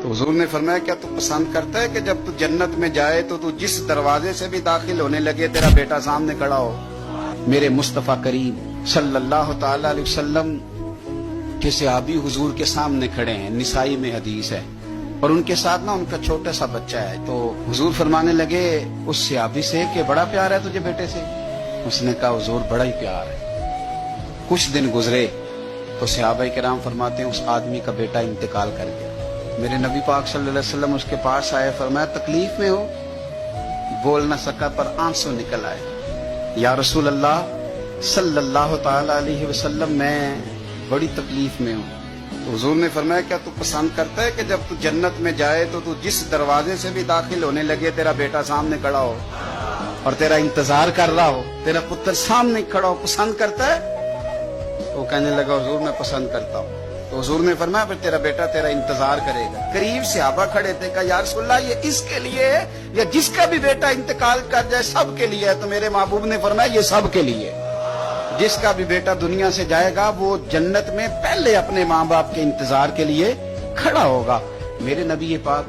تو حضور نے فرمایا کیا تو پسند کرتا ہے کہ جب تو جنت میں جائے تو تو جس دروازے سے بھی داخل ہونے لگے تیرا بیٹا سامنے کھڑا ہو؟ میرے مصطفیٰ کریم صلی اللہ تعالی علیہ وسلم کے صحابی حضور کے سامنے کھڑے ہیں، نسائی میں حدیث ہے، اور ان کے ساتھ نا ان کا چھوٹا سا بچہ ہے۔ تو حضور فرمانے لگے اس صحابی سے کہ بڑا پیار ہے تجھے بیٹے سے؟ اس نے کہا حضور بڑا ہی پیار ہے۔ کچھ دن گزرے تو صحابہ کرام فرماتے ہیں اس آدمی کا بیٹا انتقال کر گیا۔ میرے نبی پاک صلی اللہ علیہ وسلم اس کے پاس آئے، فرمایا تکلیف میں ہو؟ بول نہ سکا پر آنسو نکل آئے۔ یا رسول اللہ صلی اللہ تعالی علیہ وسلم میں بڑی تکلیف میں ہوں۔ تو حضور نے فرمایا کیا تو پسند کرتا ہے کہ جب تو جنت میں جائے تو تو جس دروازے سے بھی داخل ہونے لگے تیرا بیٹا سامنے کھڑا ہو اور تیرا انتظار کر رہا ہو، تیرا پتر سامنے کھڑا ہو؟ پسند کرتا ہے؟ تو کہنے لگا حضور میں پسند کرتا ہوں۔ تو حضور نے فرمایا پھر تیرا بیٹا تیرا انتظار کرے گا۔ قریب صحابہ کھڑے تھے، کہا یا رسول اللہ یہ اس کے لیے ہے یا جس کا بھی بیٹا انتقال کر جائے سب کے لیے ہے؟ تو میرے محبوب نے فرمایا یہ سب کے لیے، جس کا بھی بیٹا دنیا سے جائے گا وہ جنت میں پہلے اپنے ماں باپ کے انتظار کے لیے کھڑا ہوگا۔ میرے نبی پاک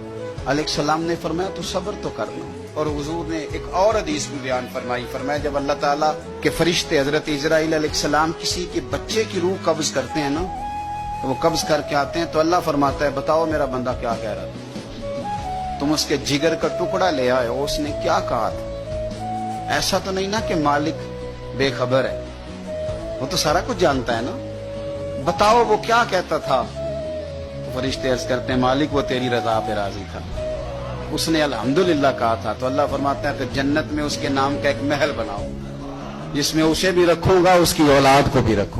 علیہ السلام نے فرمایا تو صبر تو کر لو۔ اور حضور نے ایک اور حدیث بھی بیان فرمائی، فرمایا جب اللہ تعالیٰ کے فرشتے حضرت اسرائیل علیہ السلام کسی کے بچے کی روح قبض کرتے ہیں نا، تو وہ قبض کر کے آتے ہیں تو اللہ فرماتا ہے بتاؤ میرا بندہ کیا کہہ رہا تھا؟ تم اس کے جگر کا ٹکڑا لے آئے ہو، اس نے کیا کہا تھا؟ ایسا تو نہیں نا کہ مالک بے خبر ہے، وہ تو سارا کچھ جانتا ہے نا، بتاؤ وہ کیا کہتا تھا؟ تو فرشتے عرض کرتے ہیں مالک وہ تیری رضا پہ راضی تھا، اس نے الحمدللہ کہا تھا۔ تو اللہ فرماتا ہے پھر جنت میں اس کے نام کا ایک محل بناؤ جس میں اسے بھی رکھوں گا اس کی اولاد کو بھی رکھوں۔